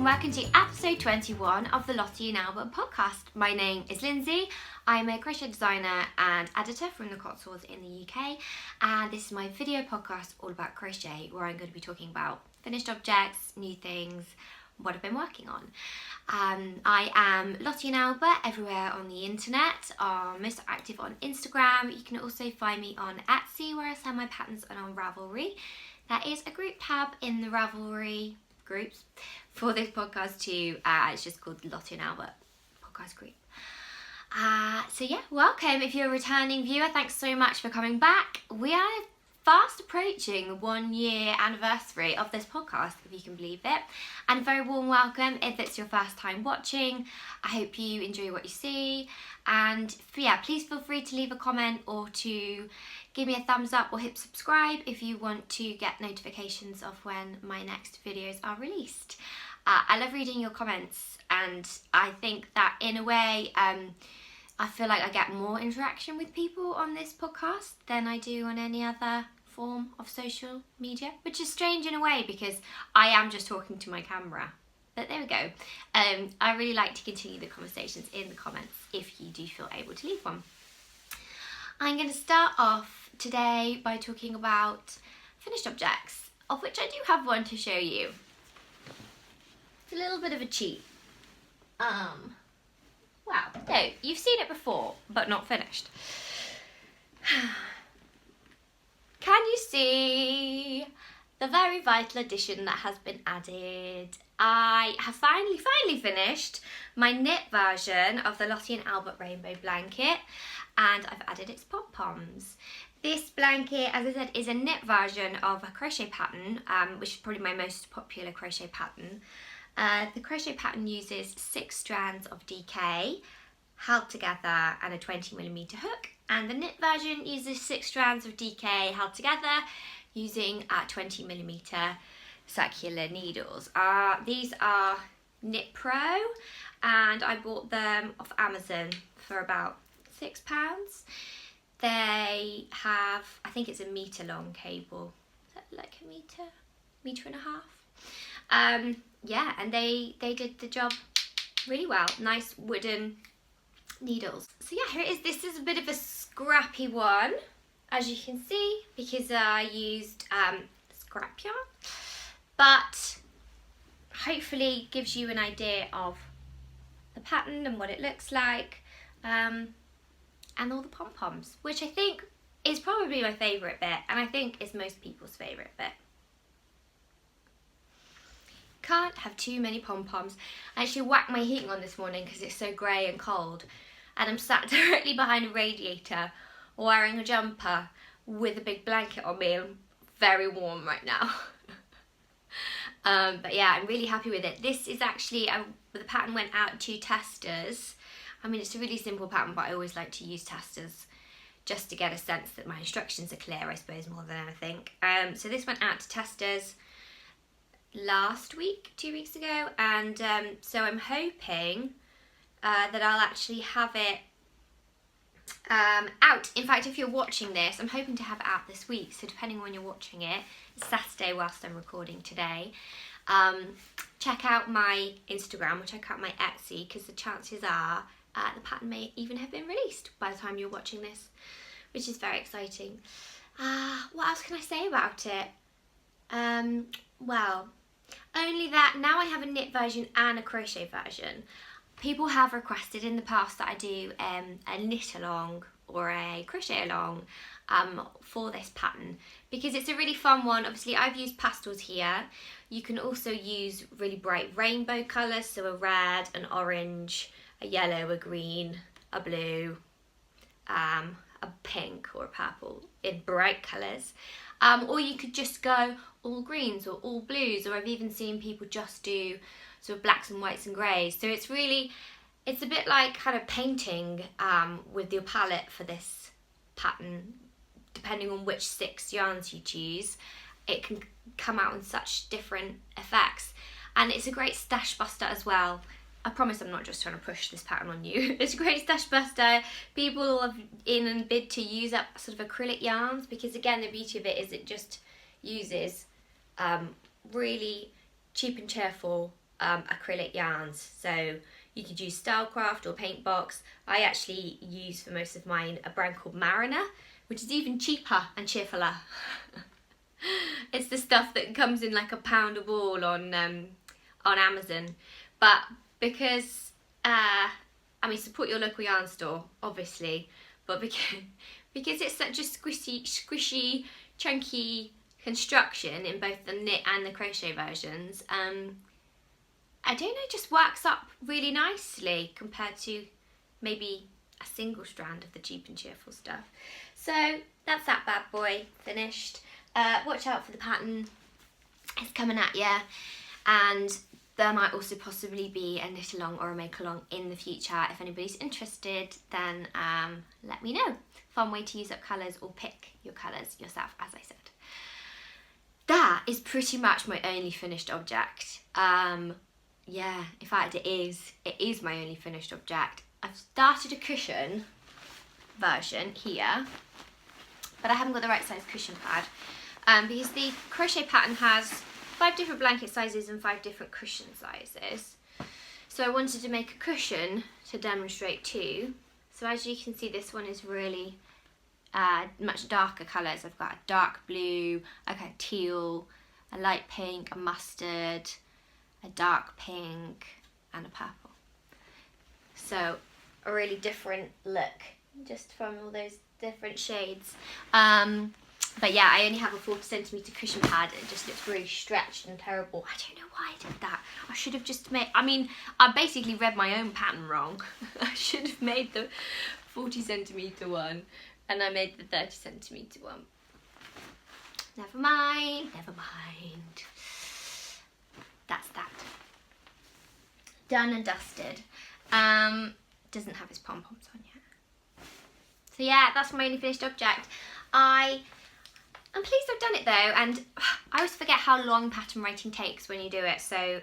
and welcome to episode 21 of the Lottie Albert podcast. My name is Lindsey. I'm a crochet designer and editor from the Cotswolds in the UK, and this is my video podcast all about crochet, where I'm going to be talking about finished objects, new things, what I've been working on. I am Lottie Albert everywhere on the internet. I'm most active on Instagram. You can also find me on Etsy, where I sell my patterns, and on Ravelry. There is a group tab in the Ravelry groups for this podcast too. It's just called Lottie Albert podcast group. So yeah, welcome. If you're a returning viewer, thanks so much for coming back. We are fast approaching the 1 year anniversary of this podcast, if you can believe it. And a very warm welcome if it's your first time watching. I hope you enjoy what you see. And yeah, please feel free to leave a comment or to give me a thumbs up or hit subscribe if you want to get notifications of when my next videos are released. I love reading your comments, and I think that in a way, I feel like I get more interaction with people on this podcast than I do on any other form of social media, which is strange in a way because I am just talking to my camera. But there we go. I really like to continue the conversations in the comments if you do feel able to leave one. I'm going to start off today by talking about finished objects, of which I do have one to show you. It's a little bit of a cheat. Wow, no, you've seen it before, but not finished. Can you see the very vital addition that has been added? I have finally finished my knit version of the Lottie Albert rainbow blanket, and I've added its pom-poms. This blanket, as I said, is a knit version of a crochet pattern, which is probably my most popular crochet pattern. The crochet pattern uses 6 strands of DK held together and a 20mm hook, and the knit version uses 6 strands of DK held together using 20mm circular needles. These are Knit Pro, and I bought them off Amazon for about £6. They have, I think it's a metre long cable. Is that like a metre and a half? Yeah, and they did the job really well. Nice wooden needles. So yeah, here it is. This is a bit of a scrappy one, as you can see, because I used scrap yarn, but hopefully gives you an idea of the pattern and what it looks like, and all the pom-poms, which I think is probably my favourite bit, and I think is most people's favourite bit. Can't have too many pom-poms. I actually whacked my heating on this morning because it's so grey and cold, and I'm sat directly behind a radiator wearing a jumper with a big blanket on me. I'm very warm right now. But yeah, I'm really happy with it. This is actually, the pattern went out to testers. I mean, it's a really simple pattern, but I always like to use testers just to get a sense that my instructions are clear, I suppose, more than anything. So this went out to testers last week, 2 weeks ago, and so I'm hoping that I'll actually have it out. In fact, if you're watching this, I'm hoping to have it out this week, so depending on when you're watching it, it's Saturday whilst I'm recording today. Check out my Instagram or check out my Etsy, because the chances are the pattern may even have been released by the time you're watching this, which is very exciting. What else can I say about it? Well, only that now I have a knit version and a crochet version. People have requested in the past that I do a knit along or a crochet along for this pattern, because it's a really fun one. Obviously I've used pastels here. You can also use really bright rainbow colours, so a red, an orange, a yellow, a green, a blue, a pink or a purple in bright colours. Or you could just go all greens or all blues, or I've even seen people just do sort of blacks and whites and greys. So it's a bit like kind of painting with your palette for this pattern. Depending on which 6 yarns you choose, it can come out in such different effects. And it's a great stash buster as well. I promise I'm not just trying to push this pattern on you. It's a great stash buster. People have in and bid to use up sort of acrylic yarns, because again, the beauty of it is it just uses really cheap and cheerful acrylic yarns. So you could use Stylecraft or Paintbox. I actually use for most of mine a brand called Mariner, which is even cheaper and cheerfuler. It's the stuff that comes in like a pound a ball on Amazon. But because, I mean, support your local yarn store, obviously, but because it's such a squishy, chunky construction in both the knit and the crochet versions, I don't know, just works up really nicely compared to maybe a single strand of the cheap and cheerful stuff. So that's that bad boy finished. Watch out for the pattern, it's coming at you, and there might also possibly be a knit along or a make along in the future. If anybody's interested, then let me know. Fun way to use up colours or pick your colours yourself, as I said. That is pretty much my only finished object. Yeah, in fact it is my only finished object. I've started a cushion version here, but I haven't got the right size cushion pad, because the crochet pattern has 5 different blanket sizes and 5 different cushion sizes. So I wanted to make a cushion to demonstrate too. So as you can see, this one is really much darker colours. I've got a dark blue, okay, teal, a light pink, a mustard, a dark pink, and a purple. So a really different look just from all those different shades. But yeah, I only have a 40cm cushion pad. It just looks really stretched and terrible. I don't know why I did that. I should have just made, I mean, I basically read my own pattern wrong. I should have made the 40cm one, and I made the 30cm one. Never mind, never mind. That's that. Done and dusted. Doesn't have his pom-poms on yet. So yeah, that's my only finished object. I'm pleased I've done it though, and I always forget how long pattern writing takes when you do it. So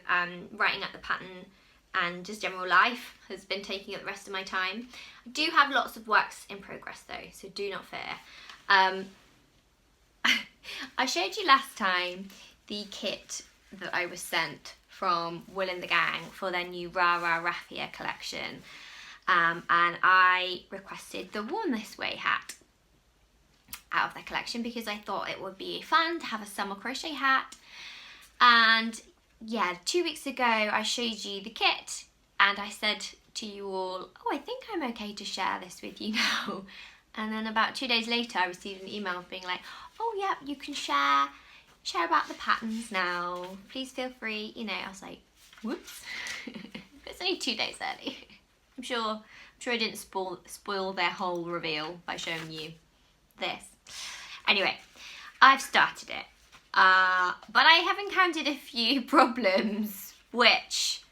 writing up the pattern and just general life has been taking up the rest of my time. I do have lots of works in progress though, so do not fear. I showed you last time the kit that I was sent from Will and the Gang for their new Rah Rah Raffia collection, and I requested the Worn This Way hat out of their collection because I thought it would be fun to have a summer crochet hat. And yeah, 2 weeks ago I showed you the kit and I said to you all, oh, I think I'm okay to share this with you now. And then about 2 days later I received an email being like, oh yeah, you can share about the patterns now, please feel free, you know. I was like, whoops. It's only 2 days early. I'm sure I didn't spoil their whole reveal by showing you this. Anyway, I've started it, but I have encountered a few problems, which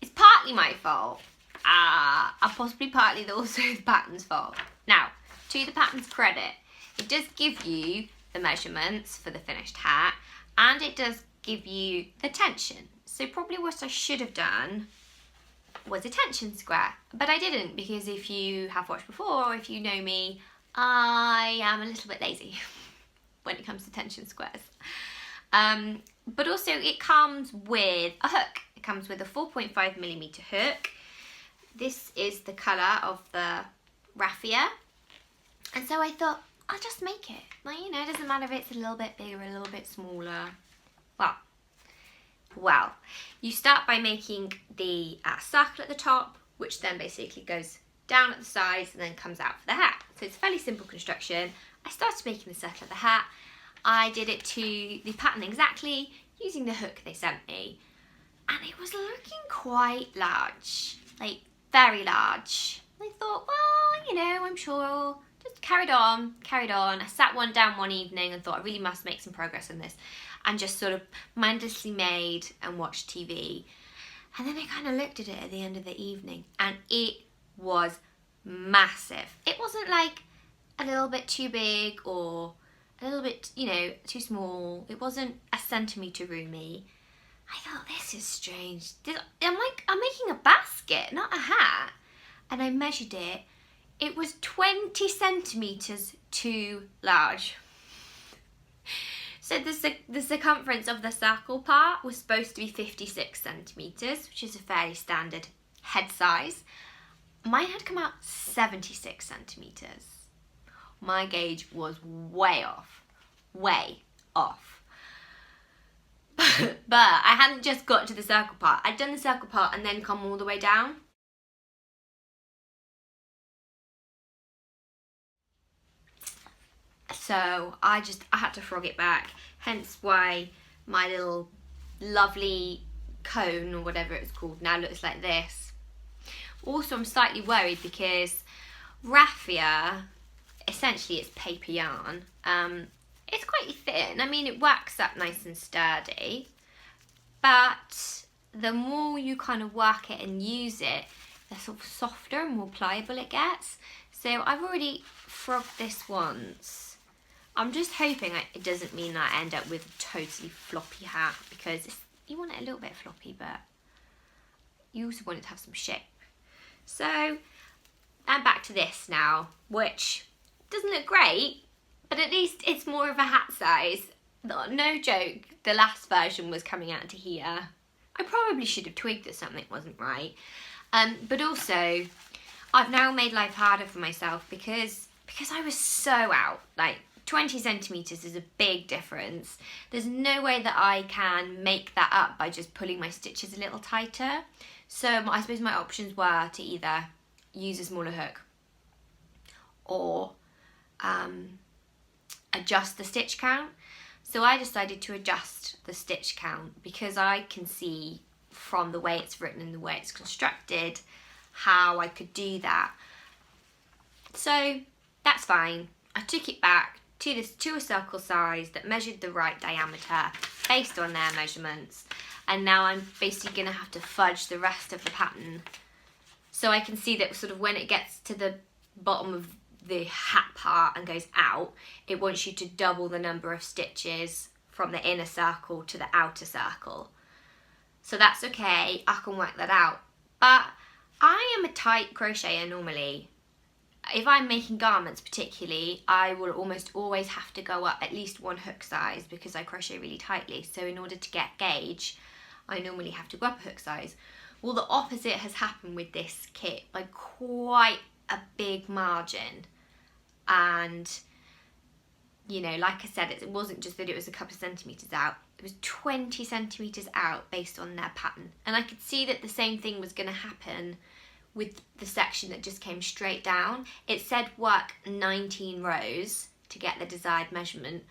is partly my fault, and possibly partly also the pattern's fault. Now, to the pattern's credit, it does give you the measurements for the finished hat, and it does give you the tension. So probably what I should have done was a tension square, but I didn't, because if you have watched before, or if you know me, I am a little bit lazy when it comes to tension squares. But also it comes with a hook. It comes with a 4.5mm hook. This is the colour of the raffia. And so I thought, I'll just make it. Like, you know, it doesn't matter if it's a little bit bigger, a little bit smaller. Well, you start by making the circle at the top, which then basically goes down at the sides and then comes out for the hat. So it's a fairly simple construction. I started making the circle of the hat. I did it to the pattern exactly using the hook they sent me, and it was looking quite large, like very large. I thought, well, you know, I'm sure, just carried on. I sat one down one evening and thought I really must make some progress in this, and just sort of mindlessly made and watched TV. And then I kind of looked at it at the end of the evening, and it was massive. It wasn't like a little bit too big or a little bit, you know, too small. It wasn't a centimetre roomy. I thought, this is strange. I'm making a basket, not a hat. And I measured it. It was 20 centimetres too large. So the circumference of the circle part was supposed to be 56 centimetres, which is a fairly standard head size. Mine had come out 76 centimetres. My gauge was way off. Way off. But I hadn't just got to the circle part. I'd done the circle part and then come all the way down. So I had to frog it back, hence why my little lovely cone or whatever it's called now looks like this. Also, I'm slightly worried because raffia, essentially it's paper yarn, it's quite thin. I mean, it works up nice and sturdy, but the more you kind of work it and use it, the sort of softer and more pliable it gets. So I've already frogged this once. I'm just hoping it doesn't mean that I end up with a totally floppy hat, because you want it a little bit floppy, but you also want it to have some shape. So I'm back to this now, which doesn't look great, but at least it's more of a hat size. No joke, the last version was coming out to here. I probably should have twigged that something wasn't right. But also, I've now made life harder for myself because I was so out. Like, 20 centimetres is a big difference. There's no way that I can make that up by just pulling my stitches a little tighter. So I suppose my options were to either use a smaller hook or adjust the stitch count. So I decided to adjust the stitch count because I can see from the way it's written and the way it's constructed how I could do that. So that's fine. I took it back to a circle size that measured the right diameter based on their measurements, and now I'm basically going to have to fudge the rest of the pattern. So I can see that sort of when it gets to the bottom of the hat part and goes out, it wants you to double the number of stitches from the inner circle to the outer circle. So that's okay, I can work that out. But I am a tight crocheter normally. If I'm making garments particularly, I will almost always have to go up at least one hook size because I crochet really tightly. So in order to get gauge, I normally have to go up a hook size. Well, the opposite has happened with this kit by quite a big margin. And, you know, like I said, it wasn't just that it was a couple of centimetres out. It was 20 centimetres out based on their pattern. And I could see that the same thing was going to happen with the section that just came straight down. It said work 19 rows to get the desired measurement,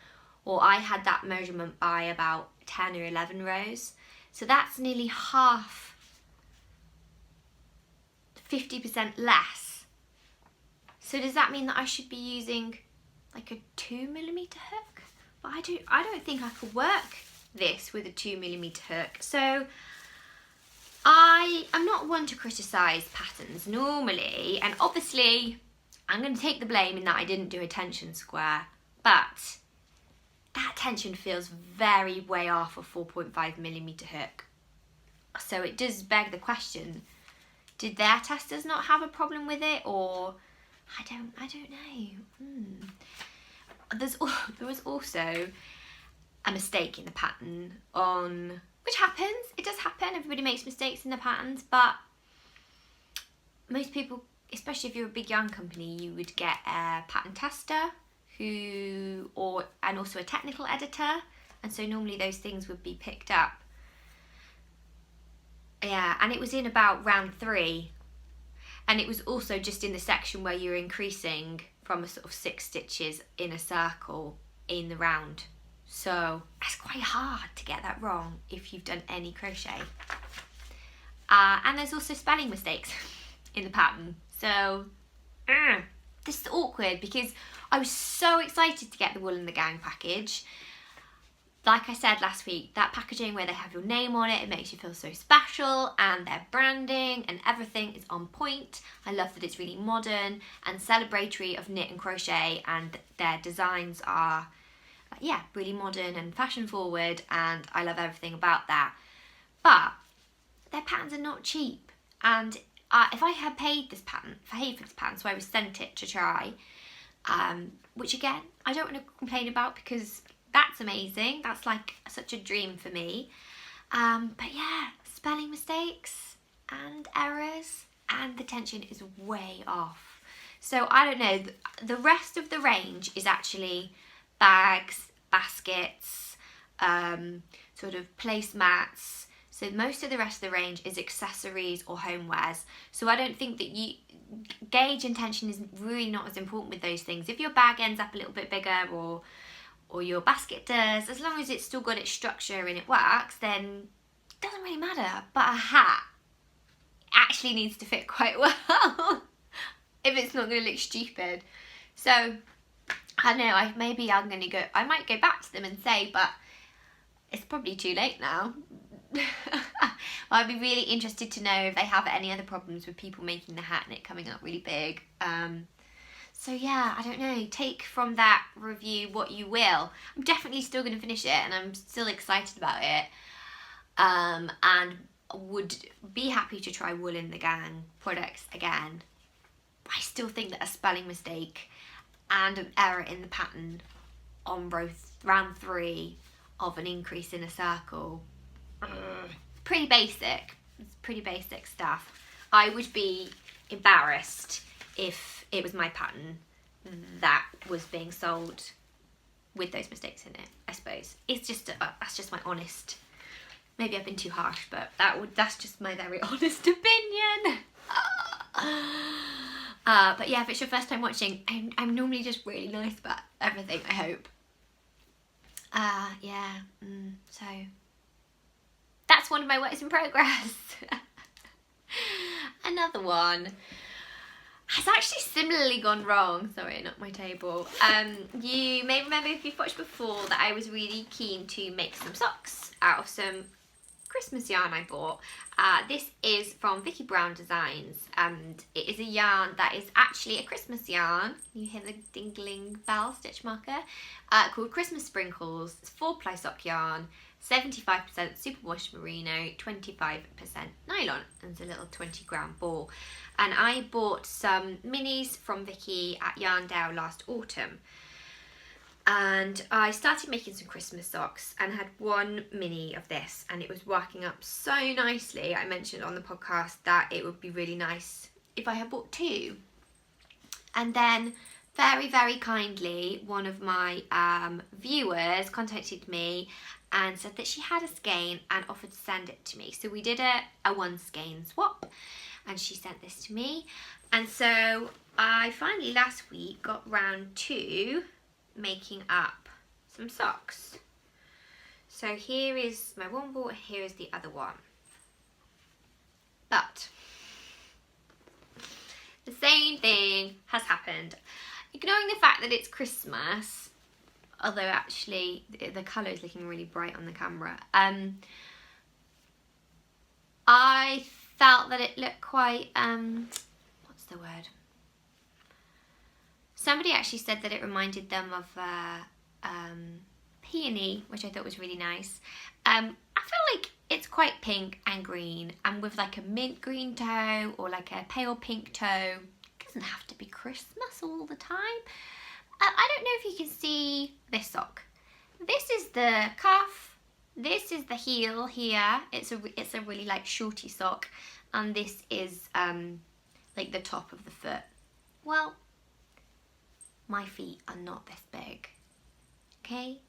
or I had that measurement by about 10 or 11 rows. So that's nearly half, 50% less. So does that mean that I should be using like a 2mm hook? But I don't think I could work this with a 2mm hook. So I'm not one to criticise patterns normally, and obviously I'm going to take the blame in that I didn't do a tension square, but that tension feels very way off a 4.5mm hook. So it does beg the question, did their testers not have a problem with it, or I don't know. There was also a mistake in the pattern on, which happens, it does happen, everybody makes mistakes in the patterns, but most people, especially if you're a big yarn company, you would get a pattern tester and also a technical editor, and so normally those things would be picked up. Yeah, and it was in about round 3, and it was also just in the section where you're increasing from a sort of 6 stitches in a circle in the round. So it's quite hard to get that wrong if you've done any crochet. And there's also spelling mistakes in the pattern. So this is awkward because I was so excited to get the Wool and the Gang package. Like I said last week, that packaging where they have your name on it makes you feel so special, and their branding and everything is on point. I love that it's really modern and celebratory of knit and crochet, and their designs are really modern and fashion forward, and I love everything about that. But their patterns are not cheap, and if I had paid for this pattern, so I was sent it to try, which again, I don't want to complain about because that's amazing. That's like such a dream for me. But yeah, spelling mistakes and errors, and the tension is way off. So I don't know, the rest of the range is actually bags, baskets, sort of placemats. So most of the rest of the range is accessories or homewares. So I don't think that gauge and tension is really not as important with those things. If your bag ends up a little bit bigger or your basket does, as long as it's still got its structure and it works, then it doesn't really matter. But a hat actually needs to fit quite well if it's not going to look stupid. So I don't know, I might go back to them and say, but it's probably too late now. Well, I'd be really interested to know if they have any other problems with people making the hat and it coming up really big. So yeah, I don't know, take from that review what you will. I'm definitely still going to finish it, and I'm still excited about it, and would be happy to try Wool in the Gang products again. I still think that a spelling mistake and an error in the pattern on round 3 of an increase in a circle, pretty basic. It's pretty basic stuff. I would be embarrassed if it was my pattern that was being sold with those mistakes in it, I suppose. It's just that's just my honest. Maybe I've been too harsh, but that's just my very honest opinion. But yeah, if it's your first time watching, I'm normally just really nice about everything, I hope. So that's one of my works in progress. Another one has actually similarly gone wrong. Sorry, not my table. You may remember, if you've watched before, that I was really keen to make some socks out of some Christmas yarn I bought. This is from Vicki Brown Designs, and it is a yarn that is actually a Christmas yarn. You hear the dingling bell stitch marker, called Christmas Sprinkles. It's 4-ply sock yarn, 75% superwash merino, 25% nylon, and it's a little 20-gram ball. And I bought some minis from Vicki at Yarndale last autumn. And I started making some Christmas socks and had one mini of this, and it was working up so nicely. I mentioned on the podcast that it would be really nice if I had bought 2. And then very, very kindly, one of my viewers contacted me and said that she had a skein and offered to send it to me. So we did a 1 skein swap, and she sent this to me. And so I finally last week got round to making up some socks. So here is my one ball, here is the other one. But the same thing has happened. Ignoring the fact that it's Christmas, although actually the colour is looking really bright on the camera, I felt that it looked quite, what's the word? Somebody actually said that it reminded them of peony, which I thought was really nice. I feel like it's quite pink and green, and with like a mint green toe or like a pale pink toe. It doesn't have to be Christmas all the time. I don't know if you can see this sock. This is the cuff. This is the heel here. It's a really like shorty sock, and this is like the top of the foot. Well, my feet are not this big, okay?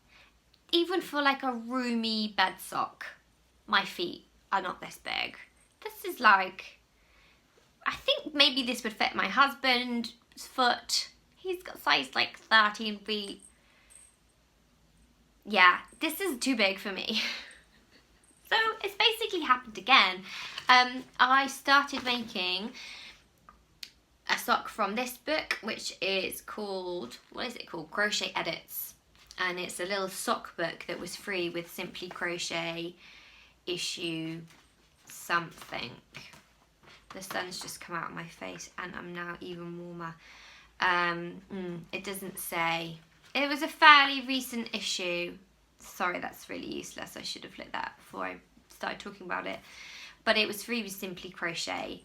Even for like a roomy bed sock, my feet are not this big. This is like, I think maybe this would fit my husband's foot. He's got size like 13 feet. Yeah, this is too big for me. So it's basically happened again. I started making a sock from this book, which is called, what is it called? Crochet Edits. And it's a little sock book that was free with Simply Crochet issue something. The sun's just come out of my face and I'm now even warmer. It doesn't say. It was a fairly recent issue. Sorry, that's really useless. I should have looked that before I started talking about it. But it was free with Simply Crochet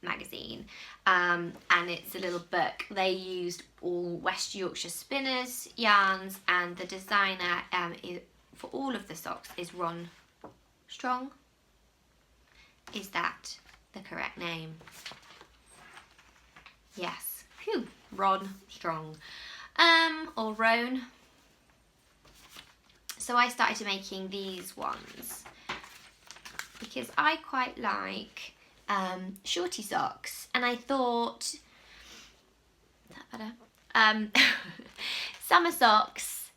magazine, and it's a little book. They used all West Yorkshire spinners yarns, and the designer for all of the socks is Ron Strong. Is that the correct name? Yes. Phew. Ron Strong. Or Roan. So I started making these ones because I quite like shorty socks, and I thought, is that better? Summer socks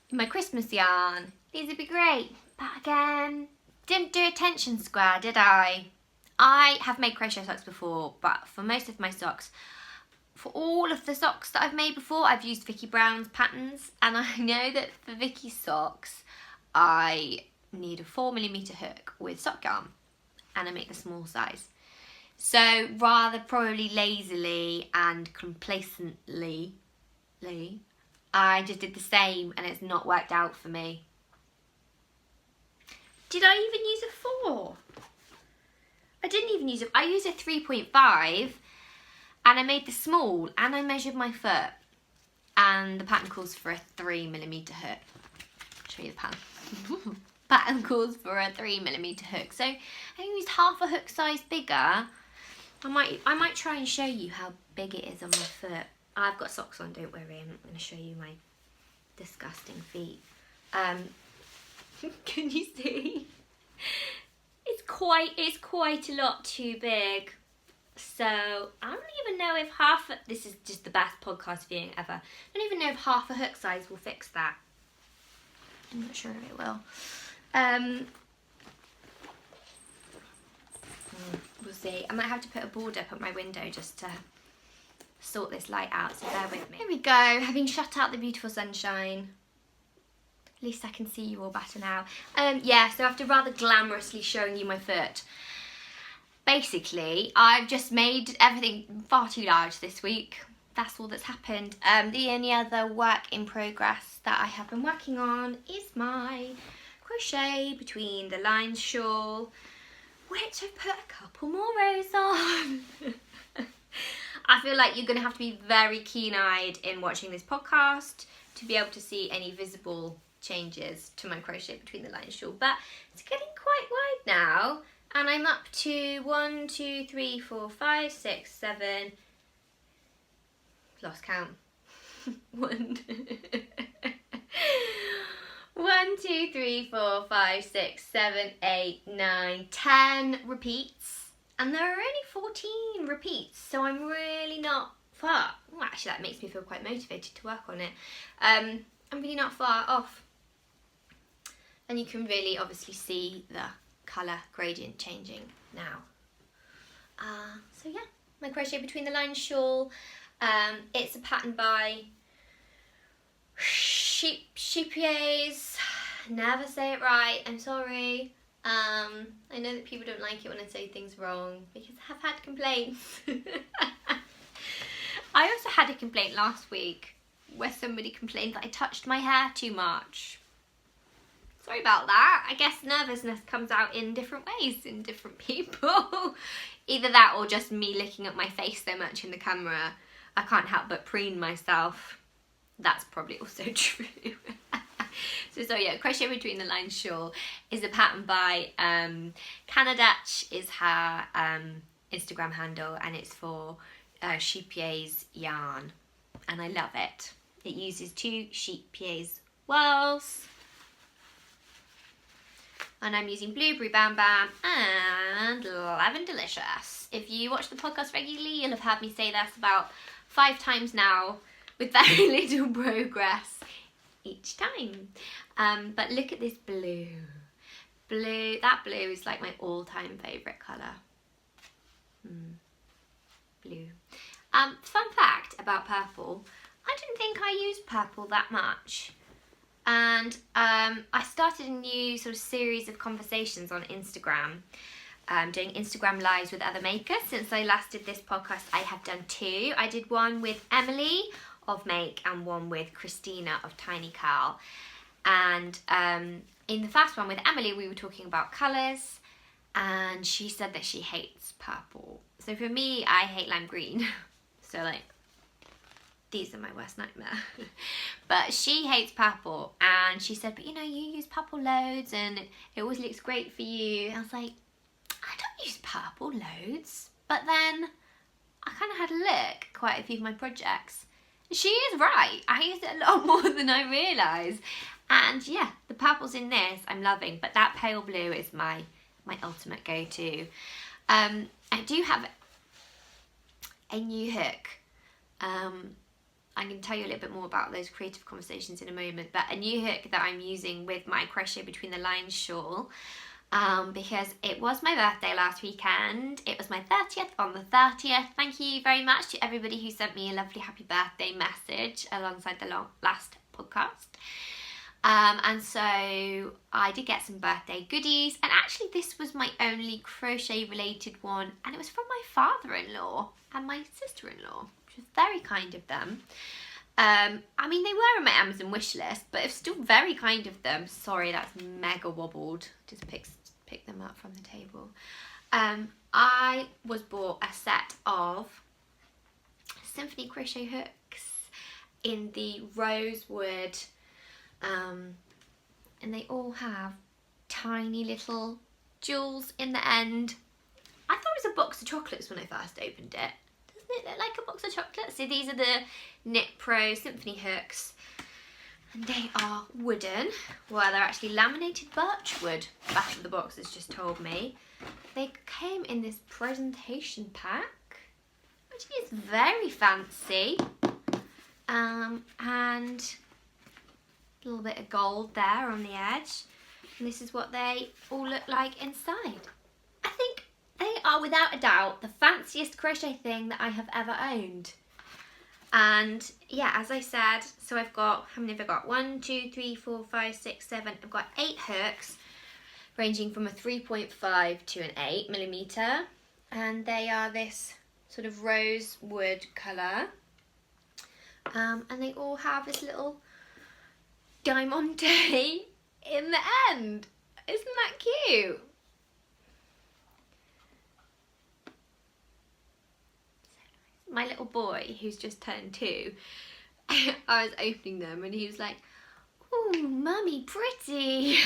in my Christmas yarn, these would be great. But again, didn't do attention square, did I? I have made crochet socks before, but for most of my socks, for all of the socks that I've made before, I've used Vicki Brown's patterns, and I know that for Vicki's socks, I need a 4mm hook with sock yarn, and I make the small size. So rather probably lazily and complacently, I just did the same, and it's not worked out for me. Did I even use a 4? I didn't even use it. I used a 3.5. And I made the small, and I measured my foot, and the pattern calls for a 3mm hook. I'll show you the pattern. Pattern calls for a 3mm hook. So I used half a hook size bigger. I might try and show you how big it is on my foot. I've got socks on, don't worry. I'm going to show you my disgusting feet. Can you see? It's quite a lot too big. So I don't even know if this is just the best podcast viewing ever. I don't even know if half a hook size will fix that. I'm not sure it will. We'll see. I might have to put a board up at my window just to sort this light out, so bear with me. Here we go, having shut out the beautiful sunshine. At least I can see you all better now. Yeah, so after rather glamorously showing you my foot, basically, I've just made everything far too large this week. That's all that's happened. The only other work in progress that I have been working on is my crochet between the lines shawl, which I've put a couple more rows on. I feel like you're going to have to be very keen-eyed in watching this podcast to be able to see any visible changes to my crochet between the lines shawl. But it's getting quite wide now. And I'm up to 1, 2, 3, 4, 5, 6, 7. Lost count. 1, 2, 3, 4, 5, 6, 7, 8, 9, 10 repeats. And there are only 14 repeats, so I'm really not far. Well, actually, that makes me feel quite motivated to work on it. I'm really not far off. And you can really obviously see the colour gradient changing now. So yeah, my crochet between the lines shawl. It's a pattern by Scheepjes. Never say it right, I'm sorry. I know that people don't like it when I say things wrong because I have had complaints. I also had a complaint last week where somebody complained that I touched my hair too much. Sorry about that. I guess nervousness comes out in different ways in different people. Either that or just me looking at my face so much in the camera, I can't help but preen myself. That's probably also true. So yeah, crochet between the lines shawl is a pattern by Canadach is her Instagram handle, and it's for Scheepjes yarn, and I love it. It uses 2 Scheepjes whirls, and I'm using Blueberry Bam Bam and Lavendelicious. If you watch the podcast regularly, you'll have heard me say this about 5 times now with very little progress each time. But look at this blue. That blue is like my all-time favourite colour. Blue. Fun fact about purple, I didn't think I used purple that much. And I started a new sort of series of conversations on Instagram, doing Instagram lives with other makers. Since I last did this podcast, I have done 2. I did one with Emily of Make and one with Kristina of Tiny Curl. And in the first one with Emily, we were talking about colours, and she said that she hates purple. So for me, I hate lime green. So like, these are my worst nightmare. But she hates purple, and she said, but you know, you use purple loads and it always looks great for you. I was like, I don't use purple loads. But then I kind of had a look at quite a few of my projects. She is right. I use it a lot more than I realise. And yeah, the purples in this I'm loving, but that pale blue is my ultimate go-to. I do have a new hook. I'm going to tell you a little bit more about those creative conversations in a moment, but a new hook that I'm using with my Crochet Between the Lines shawl, because it was my birthday last weekend. It was my 30th on the 30th. Thank you very much to everybody who sent me a lovely happy birthday message alongside the last podcast. And so I did get some birthday goodies, and actually this was my only crochet related one, and it was from my father-in-law and my sister-in-law, which was very kind of them. I mean, they were on my Amazon wish list, but it's still very kind of them. Sorry, that's mega wobbled. Just pick them up from the table. I was bought a set of symphony crochet hooks in the rosewood, and they all have tiny little jewels in the end. I thought it was a box of chocolates when I first opened it. Doesn't it look like a box of chocolates? So these are the Knit Pro Symphony hooks, and they are wooden. Well, they're actually laminated birch wood. Back of the box has just told me. They came in this presentation pack, which is very fancy, and a little bit of gold there on the edge, and this is what they all look like inside. I think they are without a doubt the fanciest crochet thing that I have ever owned. And yeah, as I said, so I've got, how many have I got? 1, 2, 3, 4, 5, 6, 7. I've got 8 hooks ranging from a 3.5 to an 8mm, and they are this sort of rosewood colour, and they all have this little diamante in the end. Isn't that cute? My little boy, who's just turned 2, I was opening them and he was like, "Ooh, mummy, pretty."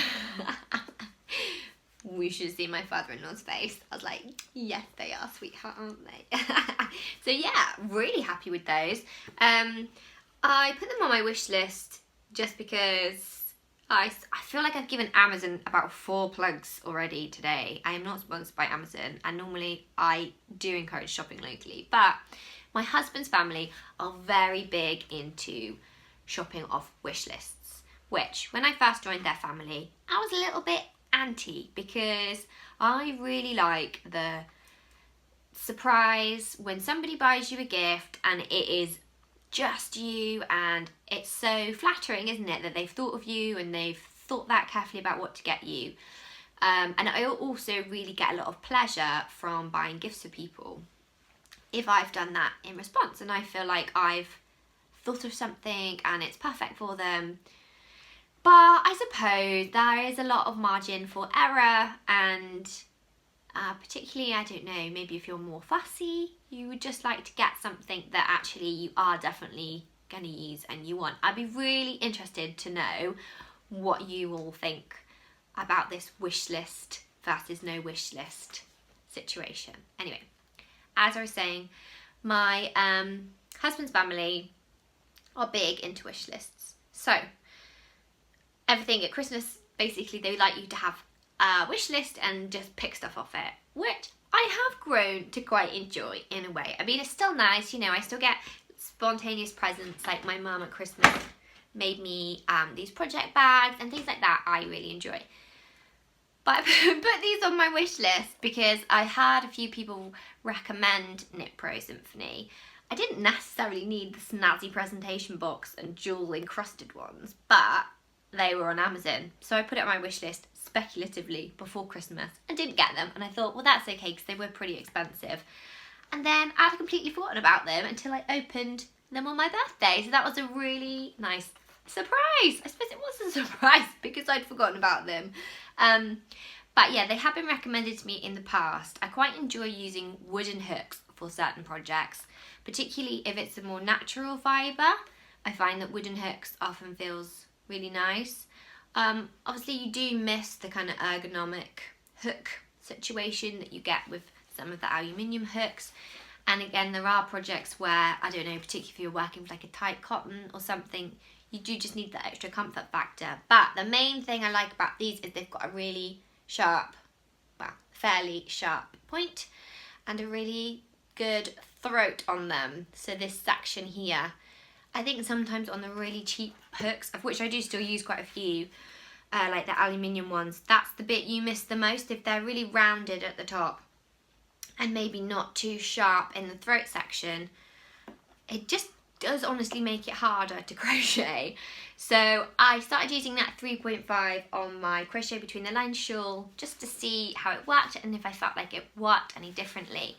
We should see my father-in-law's face. I was like, yes, they are, sweetheart, aren't they? So yeah, really happy with those. I put them on my wish list just because I feel like I've given Amazon about 4 plugs already today. I am not sponsored by Amazon, and normally I do encourage shopping locally, but my husband's family are very big into shopping off wish lists, which when I first joined their family, I was a little bit anti, because I really like the surprise when somebody buys you a gift and it is just you, and it's so flattering, isn't it, that they've thought of you and they've thought that carefully about what to get you. And I also really get a lot of pleasure from buying gifts for people if I've done that in response, and I feel like I've thought of something and it's perfect for them. But I suppose there is a lot of margin for error, and particularly, I don't know, maybe if you're more fussy, you would just like to get something that actually you are definitely going to use and you want. I'd be really interested to know what you all think about this wish list versus no wish list situation. Anyway, as I was saying, my husband's family are big into wish lists. So everything at Christmas, basically, they like you to have a wish list and just pick stuff off it, which I have grown to quite enjoy in a way. I mean, it's still nice, you know, I still get spontaneous presents, like my mum at Christmas made me these project bags and things like that. I really enjoy. But I put these on my wish list because I had a few people recommend Knit Pro Symphony. I didn't necessarily need the snazzy presentation box and jewel encrusted ones, but they were on Amazon, so I put it on my wish list speculatively before Christmas and didn't get them, and I thought, well, that's okay because they were pretty expensive. And then I'd completely forgotten about them until I opened them on my birthday, so that was a really nice surprise. I suppose it was a surprise because I'd forgotten about them. But yeah, they have been recommended to me in the past. I quite enjoy using wooden hooks for certain projects, particularly if it's a more natural fibre. I find that wooden hooks often feels really nice. Obviously you do miss the kind of ergonomic hook situation that you get with some of the aluminium hooks. And again, there are projects where, I don't know, particularly if you're working with like a tight cotton or something, you do just need that extra comfort factor. But the main thing I like about these is they've got a really sharp, well, fairly sharp point and a really good throat on them. So this section here, I think sometimes on the really cheap hooks, of which I do still use quite a few, like the aluminium ones, that's the bit you miss the most. If they're really rounded at the top and maybe not too sharp in the throat section, it just does honestly make it harder to crochet. So I started using that 3.5 on my Crochet Between the Lines shawl just to see how it worked and if I felt like it worked any differently.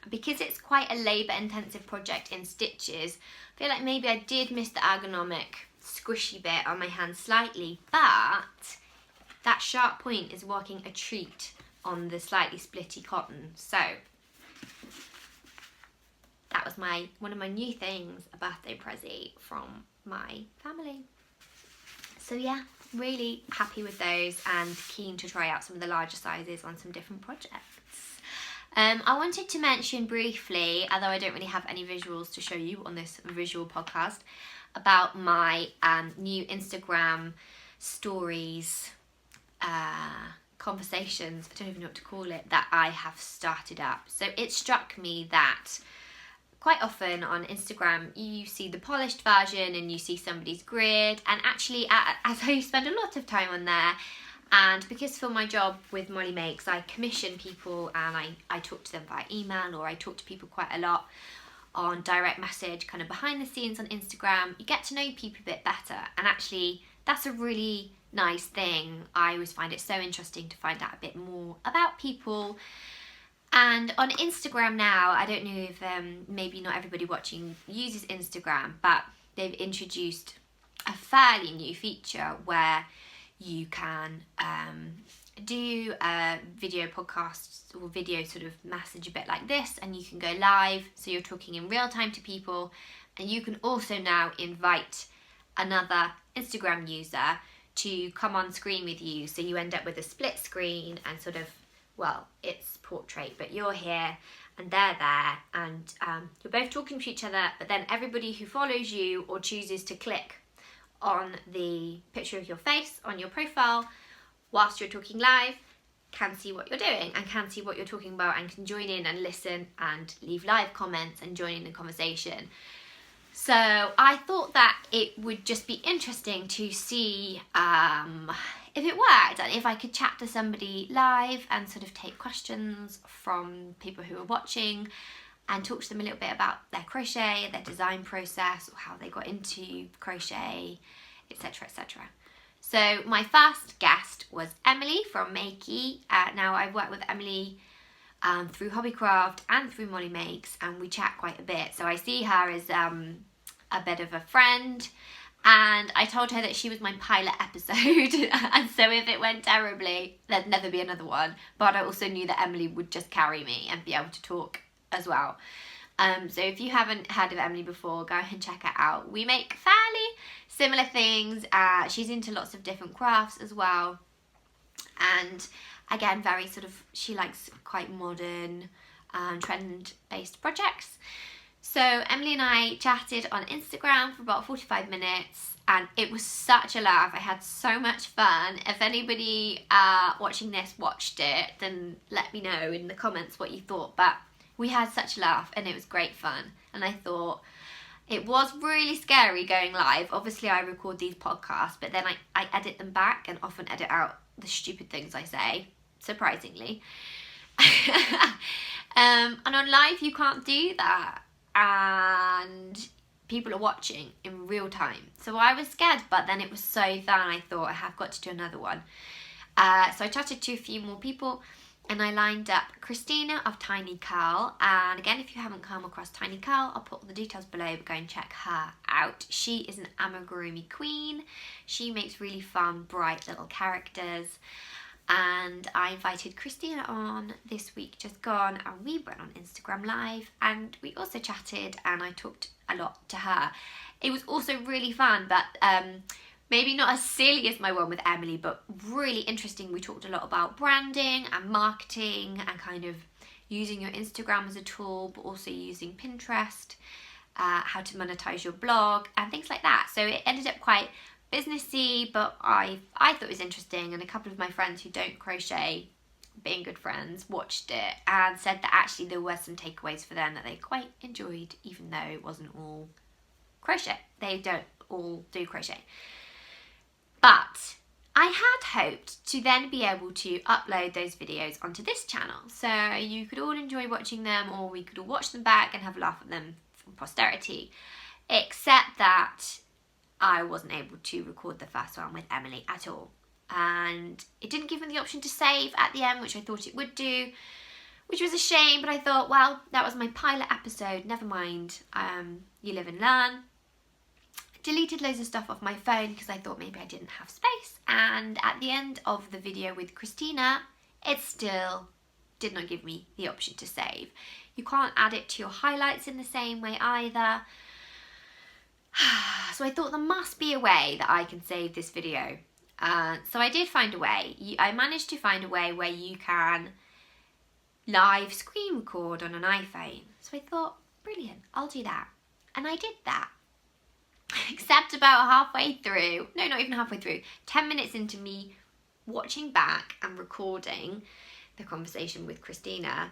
Because it's quite a labour intensive project in stitches, I feel like maybe I did miss the ergonomic squishy bit on my hand slightly, but that sharp point is working a treat on the slightly splitty cotton. So that was one of my new things, a birthday present from my family. So yeah, really happy with those and keen to try out some of the larger sizes on some different projects. I wanted to mention briefly, although I don't really have any visuals to show you on this visual podcast, about my new Instagram stories conversations, I don't even know what to call it, that I have started up. So it struck me that quite often on Instagram you see the polished version and you see somebody's grid, and actually as I spend a lot of time on there, and because for my job with Molly Makes I commission people and I talk to them via email, or I talk to people quite a lot on direct message, kind of behind the scenes on Instagram, you get to know people a bit better, and actually that's a really nice thing. I always find it so interesting to find out a bit more about people. And on Instagram now, I don't know if maybe not everybody watching uses Instagram, but they've introduced a fairly new feature where you can do a video podcast or video sort of message a bit like this, and you can go live, so you're talking in real time to people, and you can also now invite another Instagram user to come on screen with you, so you end up with a split screen and sort of, well, it's portrait, but you're here and they're there, and you're both talking to each other, but then everybody who follows you or chooses to click on the picture of your face on your profile whilst you're talking live can see what you're doing and can see what you're talking about and can join in and listen and leave live comments and join in the conversation. So I thought that it would just be interesting to see if it worked, and if I could chat to somebody live and sort of take questions from people who are watching and talk to them a little bit about their crochet, their design process, or how they got into crochet, etc, etc. So my first guest was Emily from Makey. Now I've worked with Emily through Hobbycraft and through Molly Makes, and we chat quite a bit. So I see her as a bit of a friend, and I told her that she was my pilot episode and so if it went terribly, there'd never be another one. But I also knew that Emily would just carry me and be able to talk as well. So if you haven't heard of Emily before, go and check her out. We make fairly similar things. She's into lots of different crafts as well, and again, very sort of, she likes quite modern trend-based projects. So Emily and I chatted on Instagram for about 45 minutes and it was such a laugh. I had so much fun. If anybody watching this watched it, then let me know in the comments what you thought. But we had such a laugh and it was great fun. And I thought it was really scary going live. Obviously I record these podcasts, but then I edit them back and often edit out the stupid things I say, surprisingly. And on live you can't do that, and people are watching in real time. So I was scared, but then it was so fun. I thought I have got to do another one. So I chatted to a few more people and I lined up Kristina of Tiny Curl. And again, if you haven't come across Tiny Curl, I'll put all the details below, but go and check her out. She is an amigurumi queen. She makes really fun, bright little characters. and I invited Kristina on this week just gone, and we went on Instagram Live and we also chatted, and I talked a lot to her. It was also really fun, but maybe not as silly as my one with Emily, but really interesting. We talked a lot about branding and marketing and kind of using your Instagram as a tool, but also using Pinterest, how to monetize your blog and things like that. So it ended up quite businessy, but I thought it was interesting, and a couple of my friends who don't crochet, being good friends, watched it and said that actually there were some takeaways for them that they quite enjoyed, even though it wasn't all crochet. They don't all do crochet. But I had hoped to then be able to upload those videos onto this channel, so you could all enjoy watching them, or we could all watch them back and have a laugh at them for posterity, except that I wasn't able to record the first one with Emily at all, and it didn't give me the option to save at the end, which I thought it would do, which was a shame. But I thought, well, that was my pilot episode, never mind, you live and learn. Deleted loads of stuff off my phone because I thought maybe I didn't have space, and at the end of the video with Kristina, it still did not give me the option to save. You can't add it to your highlights in the same way either. So I thought there must be a way that I can save this video. So I did find a way. I managed to find a way where you can live screen record on an iPhone. So I thought, brilliant, I'll do that. And I did that. Except about halfway through, no, not even halfway through, 10 minutes into me watching back and recording the conversation with Kristina,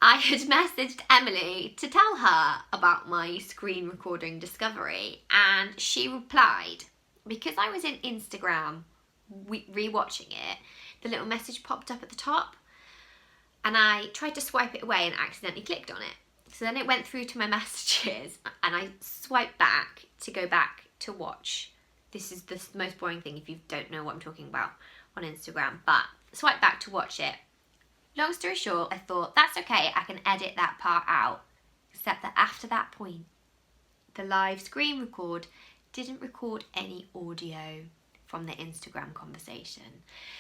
I had messaged Emily to tell her about my screen recording discovery, and she replied, because I was in Instagram rewatching it, the little message popped up at the top, and I tried to swipe it away and accidentally clicked on it. So then it went through to my messages, and I swiped back to go back to watch. This is the most boring thing if you don't know what I'm talking about on Instagram, but swipe back to watch it. Long story short, I thought, that's okay, I can edit that part out. Except that after that point, the live screen record didn't record any audio from the Instagram conversation.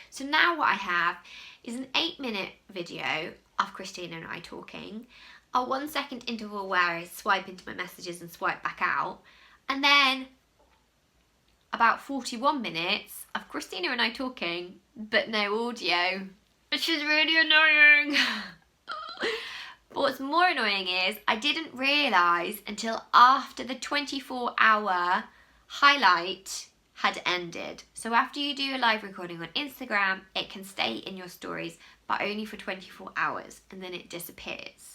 So now what I have is an 8-minute video of Kristina and I talking, a 1-second interval where I swipe into my messages and swipe back out, and then about 41 minutes of Kristina and I talking, but no audio, which is really annoying. But what's more annoying is I didn't realise until after the 24-hour highlight had ended. So after you do a live recording on Instagram, it can stay in your stories, but only for 24 hours, and then it disappears.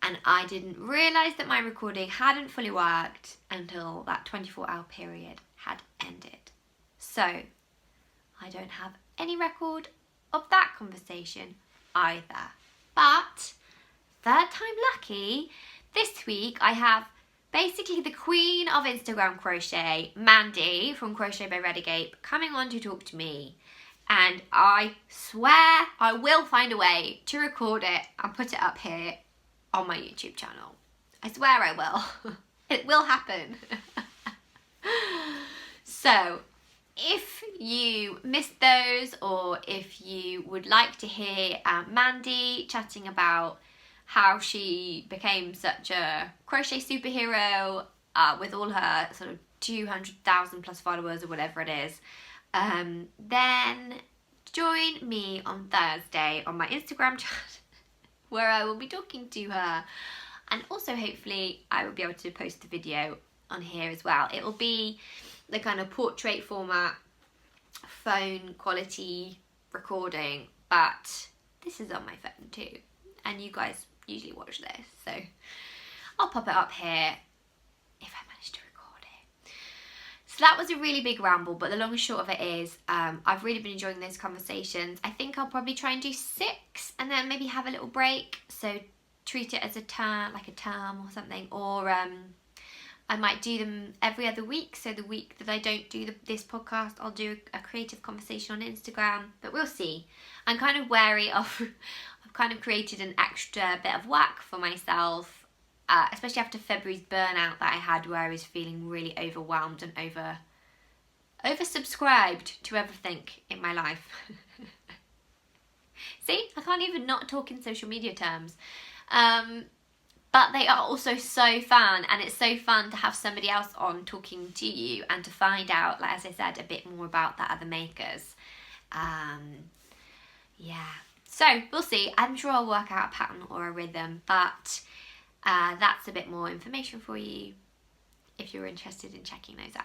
And I didn't realise that my recording hadn't fully worked until that 24-hour period had ended. So I don't have any record of that conversation either. But third time lucky, this week I have basically the queen of Instagram crochet, Mandy from Crochet by Renegade, coming on to talk to me. And I swear I will find a way to record it and put it up here on my YouTube channel. I swear I will. It will happen. So if you missed those, or if you would like to hear Mandy chatting about how she became such a crochet superhero with all her sort of 200,000 plus followers or whatever it is, then join me on Thursday on my Instagram chat where I will be talking to her, and also hopefully I will be able to post the video on here as well. It will be the kind of portrait format, phone quality recording, but this is on my phone too, and you guys usually watch this, so I'll pop it up here if I manage to record it. So that was a really big ramble, but the long and short of it is I've really been enjoying those conversations. I think I'll probably try and do 6 and then maybe have a little break, so treat it as a term, like a term or something, or I might do them every other week. So the week that I don't do this podcast, I'll do a creative conversation on Instagram, but we'll see. I'm kind of wary of, I've kind of created an extra bit of work for myself, especially after February's burnout that I had, where I was feeling really overwhelmed and oversubscribed to everything in my life. See, I can't even not talk in social media terms. But they are also so fun, and it's so fun to have somebody else on talking to you and to find out, like as I said, a bit more about the other makers. Yeah, so we'll see. I'm sure I'll work out a pattern or a rhythm, but that's a bit more information for you if you're interested in checking those out.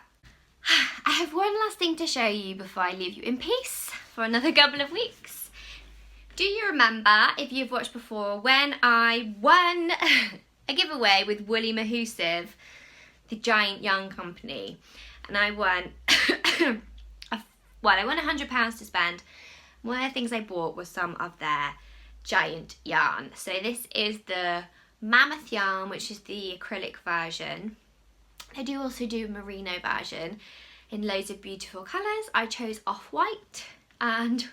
I have one last thing to show you before I leave you in peace for another couple of weeks. Do you remember, if you've watched before, when I won a giveaway with Woolly Mahoosive, the giant yarn company, and I won, I won £100 to spend. One of the things I bought was some of their giant yarn. So this is the Mammoth yarn, which is the acrylic version. They do also do a merino version in loads of beautiful colours. I chose off-white, and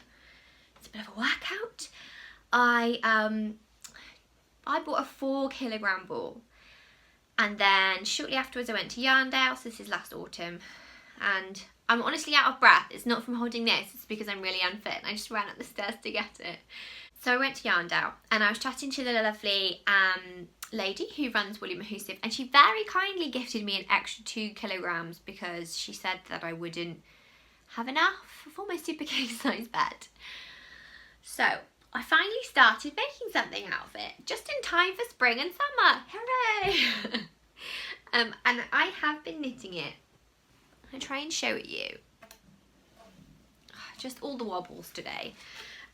it's a bit of a workout. I bought a 4 kilogram ball, and then shortly afterwards I went to Yarndale, so this is last autumn, and I'm honestly out of breath. It's not from holding this, it's because I'm really unfit and I just ran up the stairs to get it. So I went to Yarndale and I was chatting to the lovely lady who runs Woolly Mahoosive, and she very kindly gifted me an extra 2 kilograms because she said that I wouldn't have enough for my super king size bed. So I finally started making something out of it, just in time for spring and summer. Hooray! And I have been knitting it. I'll try and show it you. Just all the wobbles today.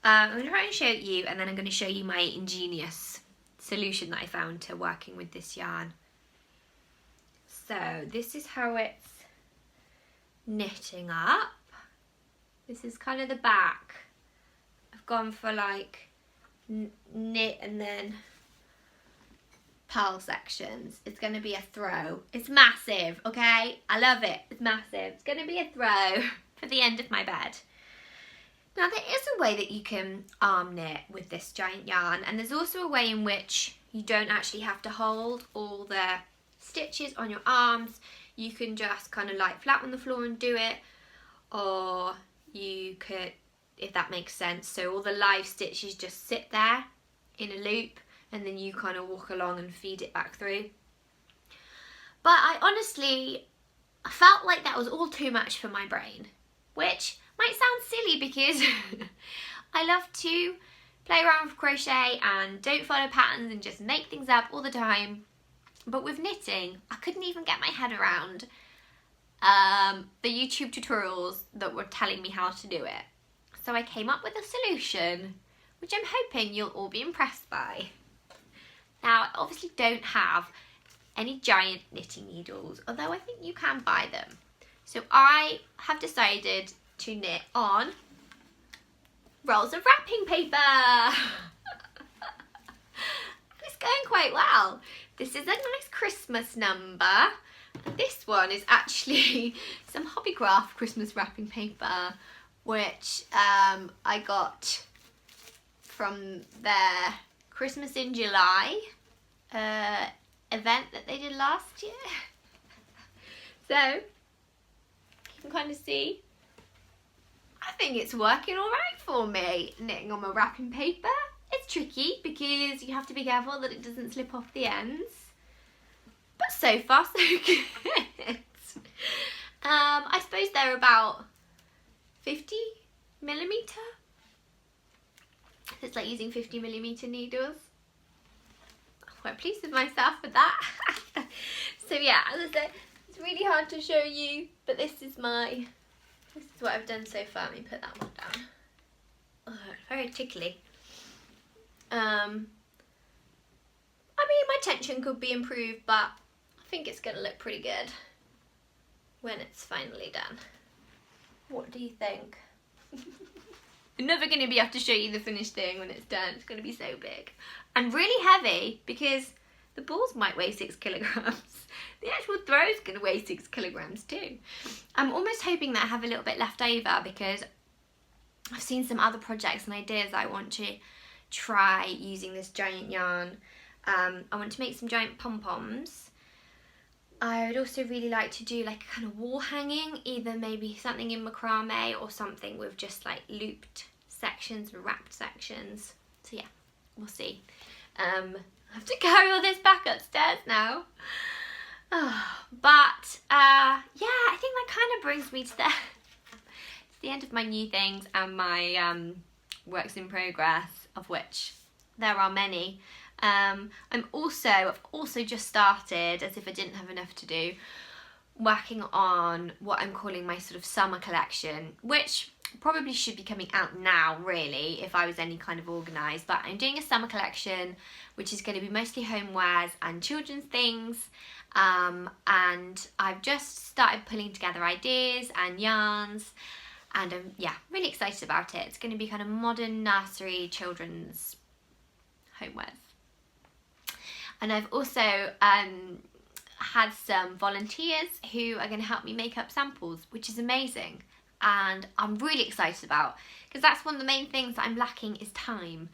I'm going to try and show it you, and then I'm going to show you my ingenious solution that I found to working with this yarn. So this is how it's knitting up. This is kind of the back. I've gone for like knit and then purl sections. It's going to be a throw. It's massive, okay? I love it. It's massive. It's going to be a throw for the end of my bed. Now there is a way that you can arm knit with this giant yarn, and there's also a way in which you don't actually have to hold all the stitches on your arms. You can just kind of like flat on the floor and do it, or you could, if that makes sense, so all the live stitches just sit there in a loop and then you kind of walk along and feed it back through. But I honestly felt like that was all too much for my brain, which might sound silly because I love to play around with crochet and don't follow patterns and just make things up all the time. But with knitting, I couldn't even get my head around the YouTube tutorials that were telling me how to do it. So I came up with a solution, which I'm hoping you'll all be impressed by. Now, I obviously don't have any giant knitting needles, although I think you can buy them. So I have decided to knit on rolls of wrapping paper. It's going quite well. This is a nice Christmas number. This one is actually some Hobbycraft Christmas wrapping paper, which I got from their Christmas in July event that they did last year. So you can kind of see, I think it's working all right for me, knitting on my wrapping paper. It's tricky because you have to be careful that it doesn't slip off the ends, but so far so good. I suppose they're about 50mm. It's like using 50mm needles. I'm quite pleased with myself with that. So yeah, as I said, it's really hard to show you, but this is what I've done so far. Let me put that one down. Oh, very tickly. I mean, my tension could be improved, but I think it's going to look pretty good when it's finally done. What do you think? I'm never going to be able to show you the finished thing when it's done. It's going to be so big and really heavy because the balls might weigh 6 kilograms. The actual throw is going to weigh 6 kilograms too. I'm almost hoping that I have a little bit left over because I've seen some other projects and ideas I want to try using this giant yarn. I want to make some giant pom-poms. I would also really like to do like a kind of wall hanging, either maybe something in macrame or something with just like looped sections and wrapped sections. So yeah, we'll see. I have to carry all this back upstairs now. Oh, but yeah, I think that kind of brings me to the end of my new things and my works in progress, of which there are many. I've also just started, as if I didn't have enough to do, working on what I'm calling my sort of summer collection, which probably should be coming out now really if I was any kind of organised, but I'm doing a summer collection which is going to be mostly homewares and children's things, and I've just started pulling together ideas and yarns, and I'm really excited about it. It's going to be kind of modern nursery children's homewares. And I've also had some volunteers who are going to help me make up samples, which is amazing, and I'm really excited about, because that's one of the main things that I'm lacking is time.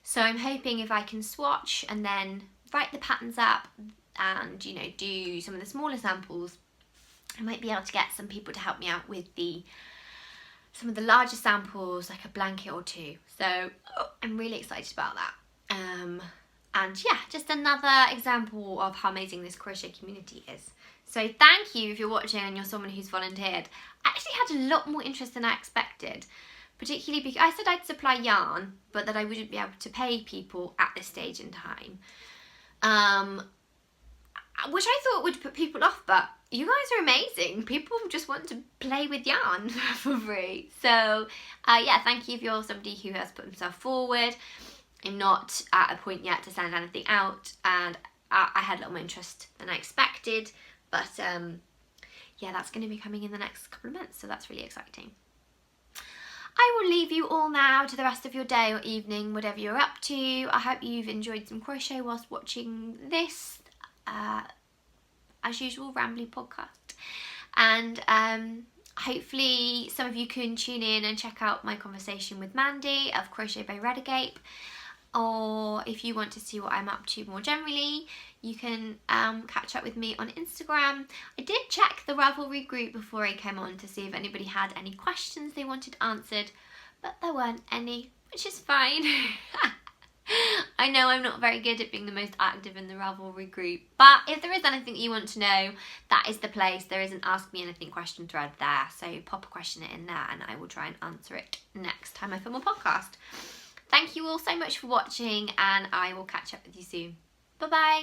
So I'm hoping if I can swatch and then write the patterns up and, you know, do some of the smaller samples, I might be able to get some people to help me out with some of the larger samples, like a blanket or two. So I'm really excited about that. And yeah, just another example of how amazing this crochet community is. So thank you if you're watching and you're someone who's volunteered. I actually had a lot more interest than I expected, particularly because I said I'd supply yarn, but that I wouldn't be able to pay people at this stage in time, which I thought would put people off, but you guys are amazing. People just want to play with yarn for free. So yeah, thank you if you're somebody who has put himself forward. I'm not at a point yet to send anything out, and I had a lot more interest than I expected, but yeah, that's going to be coming in the next couple of months, so that's really exciting. I will leave you all now to the rest of your day or evening, whatever you're up to. I hope you've enjoyed some crochet whilst watching this, as usual, rambly podcast, and hopefully some of you can tune in and check out my conversation with Mandy of Crochet by Renegade. Or if you want to see what I'm up to more generally, you can catch up with me on Instagram. I did check the Ravelry group before I came on to see if anybody had any questions they wanted answered, but there weren't any, which is fine. I know I'm not very good at being the most active in the Ravelry group, but if there is anything that you want to know, that is the place. There is an Ask Me Anything question thread there, so pop a question in there and I will try and answer it next time I film a podcast. Thank you all so much for watching, and I will catch up with you soon. Bye bye.